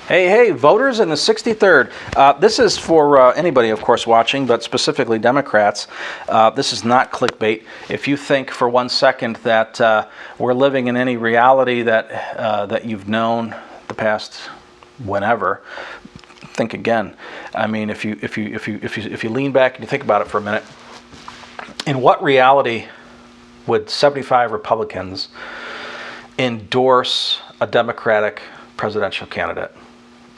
Hey, voters in the 63rd. This is for anybody, of course, watching, but specifically Democrats. This is not clickbait. If you think for 1 second that we're living in any reality that you've known the past whenever, think again. I mean, if you lean back and you think about it for a minute, in what reality would 75 Republicans endorse a Democratic presidential candidate?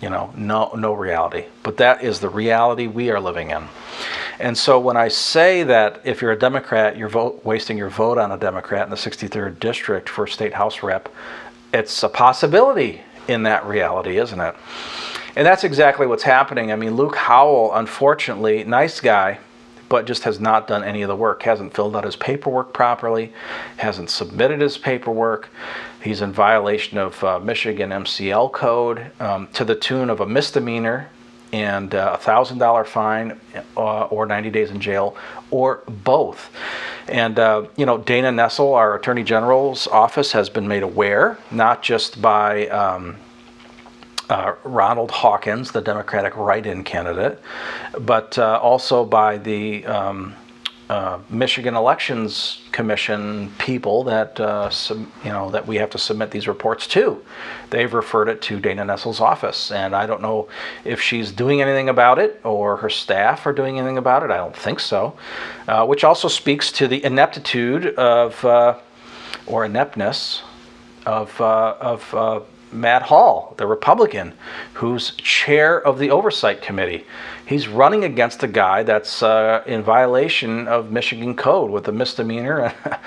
You know, no reality. But that is the reality we are living in. And so when I say that if you're a Democrat, you're wasting your vote on a Democrat in the 63rd district for state house rep, it's a possibility in that reality, isn't it? And that's exactly what's happening. I mean, Luke Howell, unfortunately, nice guy, but just has not done any of the work, hasn't filled out his paperwork properly, hasn't submitted his paperwork. He's in violation of Michigan MCL code to the tune of a misdemeanor and a $1,000 fine or 90 days in jail, or both. And, Dana Nessel, our Attorney General's office, has been made aware, not just by Ronald Hawkins, the Democratic write-in candidate, but also by the Michigan Elections Commission people that that we have to submit these reports to. They've referred it to Dana Nessel's office, and I don't know if she's doing anything about it or her staff are doing anything about it. I don't think so, which also speaks to the ineptitude of or ineptness of Matt Hall, the Republican, who's chair of the Oversight Committee. He's running against a guy that's in violation of Michigan code with a misdemeanor and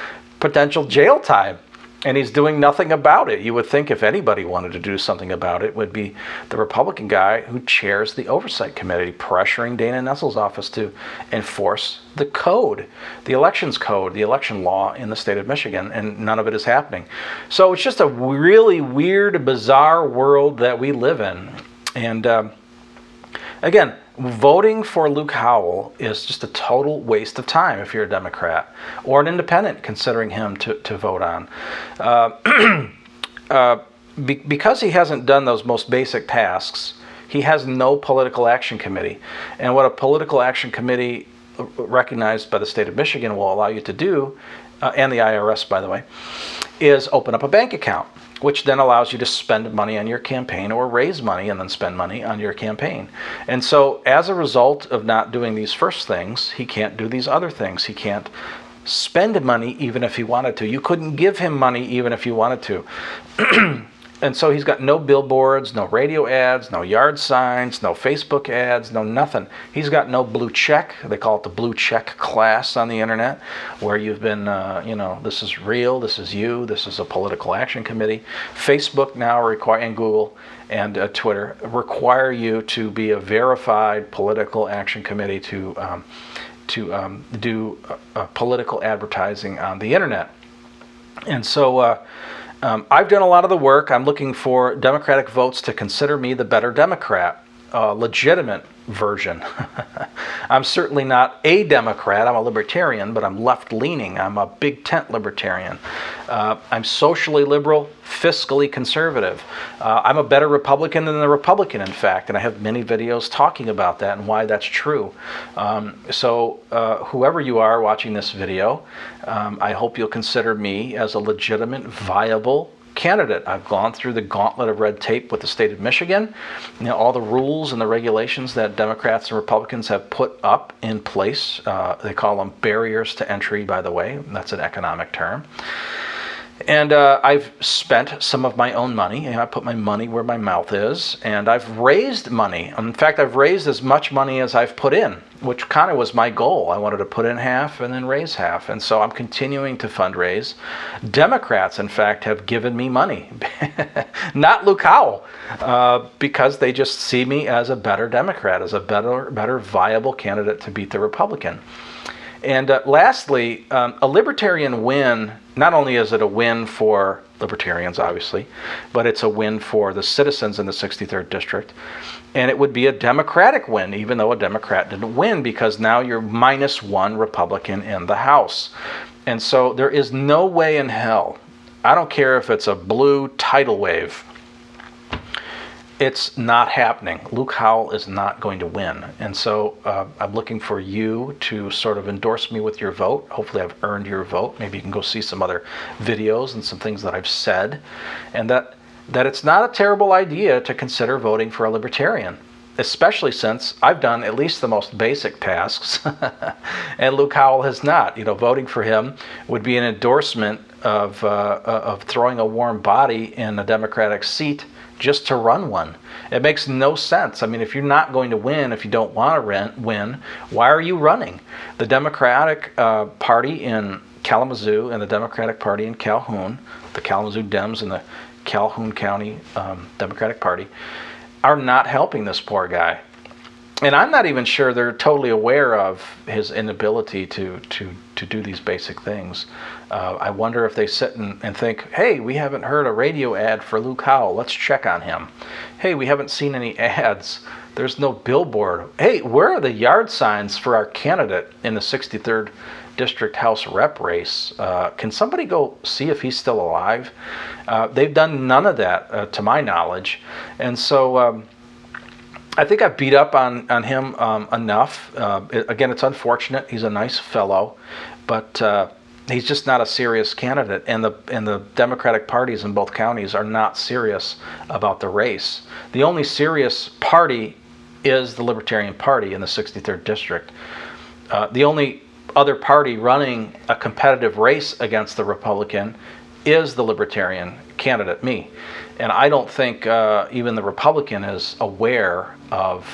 potential jail time. And he's doing nothing about it. You would think if anybody wanted to do something about it, would be the Republican guy who chairs the Oversight Committee, pressuring Dana Nessel's office to enforce the code, the elections code, the election law in the state of Michigan, and none of it is happening. So it's just a really weird, bizarre world that we live in. And again, voting for Luke Howell is just a total waste of time if you're a Democrat or an independent considering him to vote on. Because he hasn't done those most basic tasks, he has no political action committee. And what a political action committee recognized by the state of Michigan will allow you to do, and the IRS, by the way, is open up a bank account, which then allows you to spend money on your campaign or raise money and then spend money on your campaign. And so as a result of not doing these first things, he can't do these other things. He can't spend money even if he wanted to. You couldn't give him money even if you wanted to. And so he's got no billboards, no radio ads, no yard signs, no Facebook ads, no nothing. He's got no blue check. They call it the blue check class on the internet, where you've been, this is real, this is you, this is a political action committee. Facebook now and Google and Twitter require you to be a verified political action committee to do political advertising on the internet. And so I've done a lot of the work. I'm looking for Democratic votes to consider me the better Democrat, legitimate version. I'm certainly not a Democrat. I'm a libertarian, but I'm left-leaning. I'm a big tent libertarian. I'm socially liberal, fiscally conservative. I'm a better Republican than the Republican, in fact, and I have many videos talking about that and why that's true. So whoever you are watching this video, I hope you'll consider me as a legitimate, viable candidate. I've gone through the gauntlet of red tape with the state of Michigan, all the rules and the regulations that Democrats and Republicans have put up in place. They call them barriers to entry, by the way. That's an economic term. And I've spent some of my own money. I put my money where my mouth is, and I've raised money. In fact, I've raised as much money as I've put in, which kind of was my goal. I wanted to put in half and then raise half, and so I'm continuing to fundraise. Democrats, in fact, have given me money, not Luke Howell, because they just see me as a better Democrat, as a better viable candidate to beat the Republican. And lastly, a libertarian win, not only is it a win for libertarians, obviously, but it's a win for the citizens in the 63rd district. And it would be a Democratic win, even though a Democrat didn't win, because now you're -1 Republican in the House. And so there is no way in hell, I don't care if it's a blue tidal wave, It's not happening. Luke Howell is not going to win. And so I'm looking for you to sort of endorse me with your vote. Hopefully I've earned your vote. Maybe you can go see some other videos and some things that I've said. And that it's not a terrible idea to consider voting for a libertarian, especially since I've done at least the most basic tasks and Luke Howell has not. Voting for him would be an endorsement of throwing a warm body in a Democratic seat just to run one. It makes no sense. I mean, if you're not going to win, if you don't want to win, why are you running? The Democratic Party in Kalamazoo and the Democratic Party in Calhoun, the Kalamazoo Dems and the Calhoun County Democratic Party, are not helping this poor guy. And I'm not even sure they're totally aware of his inability to do these basic things. I wonder if they sit and think, hey, we haven't heard a radio ad for Luke Howell. Let's check on him. Hey, we haven't seen any ads. There's no billboard. Hey, where are the yard signs for our candidate in the 63rd District House Rep race? Can somebody go see if he's still alive? They've done none of that, to my knowledge. And so I think I've beat up on him enough. Again, it's unfortunate. He's a nice fellow, but he's just not a serious candidate. And the Democratic parties in both counties are not serious about the race. The only serious party is the Libertarian Party in the 63rd District. The only other party running a competitive race against the Republican is the Libertarian candidate, me. And I don't think even the Republican is aware of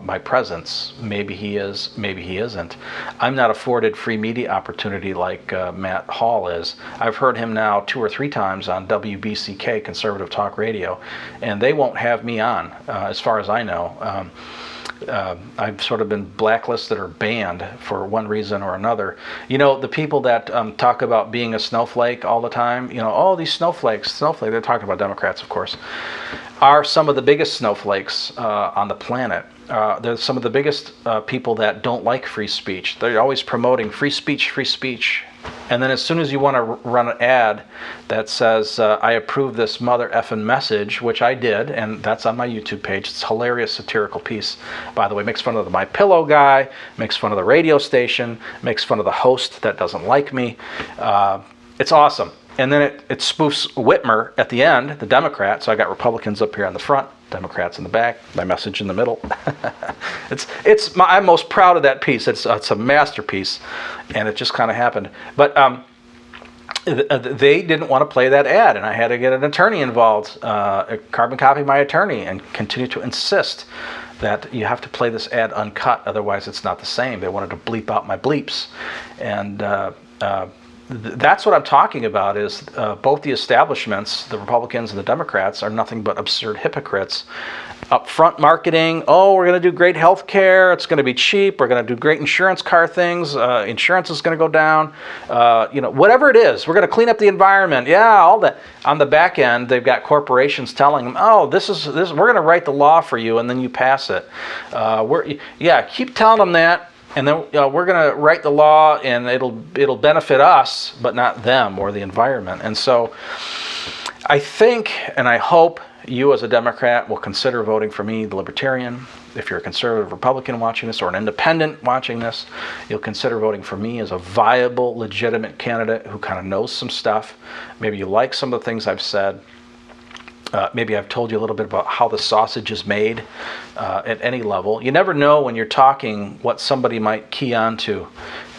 my presence. Maybe he is, maybe he isn't. I'm not afforded free media opportunity like Matt Hall is. I've heard him now 2 or 3 times on WBCK, Conservative Talk Radio, and they won't have me on, as far as I know. I've sort of been blacklisted or banned for one reason or another. The people that talk about being a snowflake all the time, oh, these snowflakes, they're talking about Democrats, of course, are some of the biggest snowflakes on the planet. They're some of the biggest people that don't like free speech. They're always promoting free speech, free speech. And then as soon as you want to run an ad that says, I approve this mother effing message, which I did, and that's on my YouTube page. It's a hilarious satirical piece, by the way. Makes fun of the My Pillow guy, makes fun of the radio station, makes fun of the host that doesn't like me. It's awesome. And then it spoofs Whitmer at the end, the Democrat. So I got Republicans up here on the front, Democrats in the back, my message in the middle. I'm most proud of that piece. It's a masterpiece, and it just kind of happened. But they didn't want to play that ad, and I had to get an attorney involved, carbon copy my attorney, and continue to insist that you have to play this ad uncut, otherwise it's not the same. They wanted to bleep out my bleeps, and that's what I'm talking about. Is both the establishments, the Republicans and the Democrats, are nothing but absurd hypocrites. Upfront marketing, oh, we're going to do great health care, it's going to be cheap, we're going to do great insurance car things, insurance is going to go down, whatever it is, we're going to clean up the environment, all that. On the back end, they've got corporations telling them, oh, this we're going to write the law for you, and then you pass it. Keep telling them that. And then we're going to write the law, and it'll benefit us, but not them or the environment. And so I think and I hope you as a Democrat will consider voting for me, the Libertarian. If you're a conservative Republican watching this or an independent watching this, you'll consider voting for me as a viable, legitimate candidate who kind of knows some stuff. Maybe you like some of the things I've said. Maybe I've told you a little bit about how the sausage is made at any level. You never know when you're talking what somebody might key onto,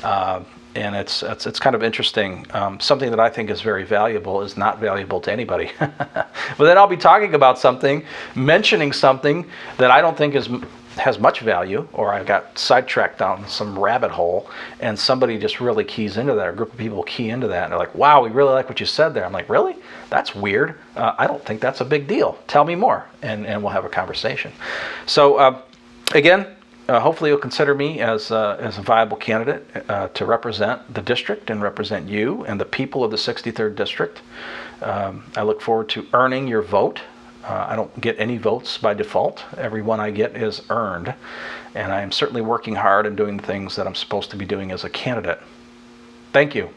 and it's kind of interesting. Something that I think is very valuable is not valuable to anybody. But then I'll be talking about something, mentioning something that I don't think has much value, or I got sidetracked down some rabbit hole, and somebody just really keys into that. A group of people key into that, and they're like, wow, we really like what you said there. I'm like, really? That's weird. I don't think that's a big deal. Tell me more, and we'll have a conversation. So again, hopefully you'll consider me as a viable candidate to represent the district and represent you and the people of the 63rd District. I look forward to earning your vote. I don't get any votes by default. Every one I get is earned. And I am certainly working hard and doing the things that I'm supposed to be doing as a candidate. Thank you.